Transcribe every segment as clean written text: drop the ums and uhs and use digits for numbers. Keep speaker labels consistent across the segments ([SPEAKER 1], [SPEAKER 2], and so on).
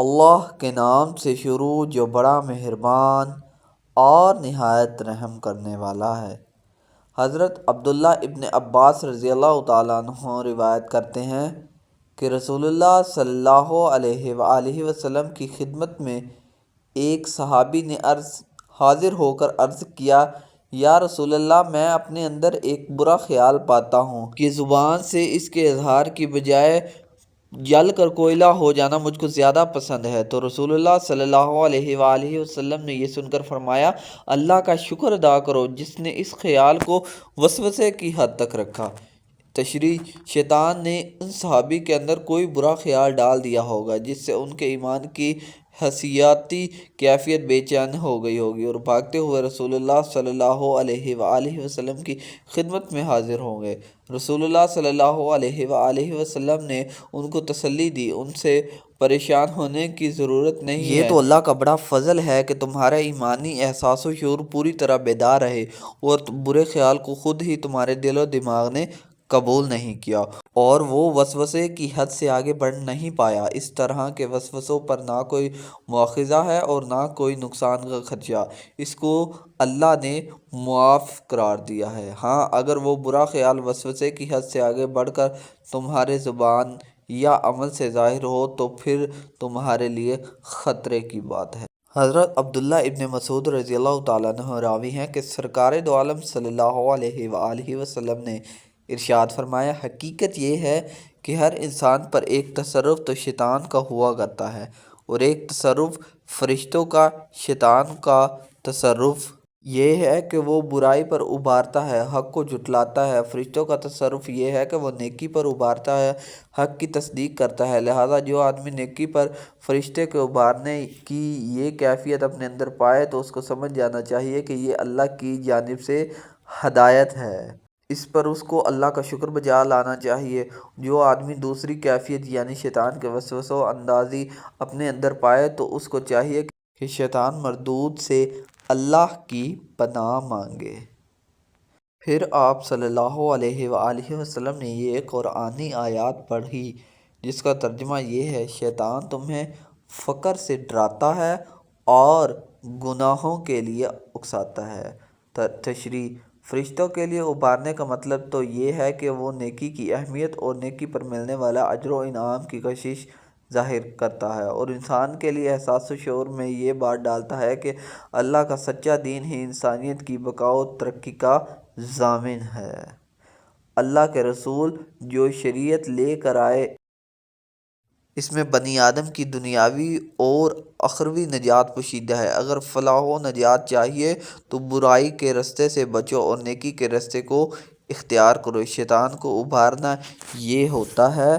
[SPEAKER 1] اللہ کے نام سے شروع جو بڑا مہربان اور نہایت رحم کرنے والا ہے۔ حضرت عبداللہ ابن عباس رضی اللہ تعالیٰ عنہ روایت کرتے ہیں کہ رسول اللہ صلی اللہ علیہ وآلہ وسلم کی خدمت میں ایک صحابی نے حاضر ہو کر عرض کیا، یا رسول اللہ، میں اپنے اندر ایک برا خیال پاتا ہوں کہ زبان سے اس کے اظہار کی بجائے جل کر کوئلہ ہو جانا مجھ کو زیادہ پسند ہے۔ تو رسول اللہ صلی اللہ علیہ وآلہ وسلم نے یہ سن کر فرمایا، اللہ کا شکر ادا کرو جس نے اس خیال کو وسوسے کی حد تک رکھا۔ تشریح: شیطان نے ان صحابی کے اندر کوئی برا خیال ڈال دیا ہوگا جس سے ان کے ایمان کی حسیاتی کیفیت بے چین ہو گئی ہوگی اور بھاگتے ہوئے رسول اللہ صلی اللہ علیہ وآلہ وسلم کی خدمت میں حاضر ہوں گے۔ رسول اللہ صلی اللہ علیہ وآلہ وسلم نے ان کو تسلی دی، ان سے پریشان ہونے کی ضرورت نہیں ہے، یہ تو اللہ کا بڑا فضل ہے کہ تمہارا ایمانی احساس و شعور پوری طرح بیدار رہے اور برے خیال کو خود ہی تمہارے دل و دماغ نے قبول نہیں کیا اور وہ وسوسے کی حد سے آگے بڑھ نہیں پایا۔ اس طرح کے وسوسوں پر نہ کوئی مواخذہ ہے اور نہ کوئی نقصان کا خدشہ، اس کو اللہ نے معاف قرار دیا ہے۔ ہاں، اگر وہ برا خیال وسوسے کی حد سے آگے بڑھ کر تمہارے زبان یا عمل سے ظاہر ہو تو پھر تمہارے لیے خطرے کی بات ہے۔ حضرت عبداللہ ابن مسعود رضی اللہ تعالیٰ عنہ راوی ہیں کہ سرکار دو عالم صلی اللہ علیہ وآلہ وسلم نے ارشاد فرمایا، حقیقت یہ ہے کہ ہر انسان پر ایک تصرف تو شیطان کا ہوا کرتا ہے اور ایک تصرف فرشتوں کا۔ شیطان کا تصرف یہ ہے کہ وہ برائی پر ابھارتا ہے، حق کو جھٹلاتا ہے۔ فرشتوں کا تصرف یہ ہے کہ وہ نیکی پر ابھارتا ہے، حق کی تصدیق کرتا ہے۔ لہٰذا جو آدمی نیکی پر فرشتے کے ابھارنے کی یہ کیفیت اپنے اندر پائے تو اس کو سمجھ جانا چاہیے کہ یہ اللہ کی جانب سے ہدایت ہے، اس پر اس کو اللہ کا شکر بجا لانا چاہیے۔ جو آدمی دوسری کیفیت یعنی شیطان کے وسوسہ اندازی اپنے اندر پائے تو اس کو چاہیے کہ شیطان مردود سے اللہ کی پناہ مانگے۔ پھر آپ صلی اللہ علیہ وآلہ وسلم نے یہ قرآنی آیات پڑھی جس کا ترجمہ یہ ہے، شیطان تمہیں فقر سے ڈراتا ہے اور گناہوں کے لیے اکساتا ہے۔ تشریح: فرشتوں کے لیے ابھارنے کا مطلب تو یہ ہے کہ وہ نیکی کی اہمیت اور نیکی پر ملنے والا اجر و انعام کی کشش ظاہر کرتا ہے اور انسان کے لیے احساس و شعور میں یہ بات ڈالتا ہے کہ اللہ کا سچا دین ہی انسانیت کی بقا و ترقی کا ضامن ہے۔ اللہ کے رسول جو شریعت لے کر آئے اس میں بنی آدم کی دنیاوی اور اخروی نجات پوشیدہ ہے۔ اگر فلاح و نجات چاہیے تو برائی کے رستے سے بچو اور نیکی کے رستے کو اختیار کرو۔ شیطان کو ابھارنا یہ ہوتا ہے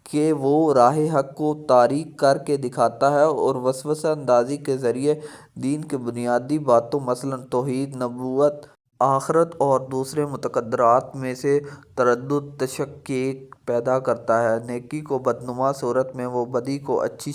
[SPEAKER 1] کہ وہ راہ حق کو تاریک کر کے دکھاتا ہے اور وسوسہ اندازی کے ذریعے دین کی بنیادی باتوں مثلاً توحید، نبوت، آخرت اور دوسرے مقدرات میں سے تردد، تشکیک پیدا کرتا ہے۔ نیکی کو بدنما صورت میں، وہ بدی کو اچھی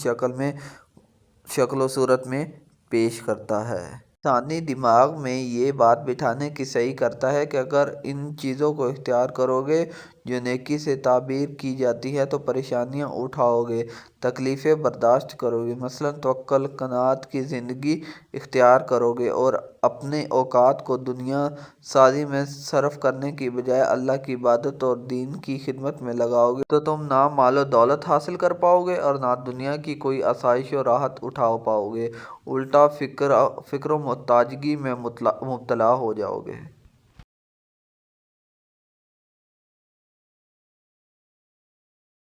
[SPEAKER 1] شکل و صورت میں پیش کرتا ہے۔ انسانی دماغ میں یہ بات بٹھانے کی سعی کرتا ہے کہ اگر ان چیزوں کو اختیار کرو گے جو نیکی سے تعبیر کی جاتی ہیں تو پریشانیاں اٹھاؤ گے، تکلیفیں برداشت کرو گے، مثلاً توکل، قناعت کی زندگی اختیار کرو گے اور اپنے اوقات کو دنیا سازی میں صرف کرنے کی بجائے اللہ کی عبادت اور دین کی خدمت میں لگاؤ گے تو تم نہ مال و دولت حاصل کر پاؤ گے اور نہ دنیا کی کوئی آسائش و راحت اٹھا پاؤ گے، الٹا فقر و محتاجگی میں مبتلا ہو جاؤ گے۔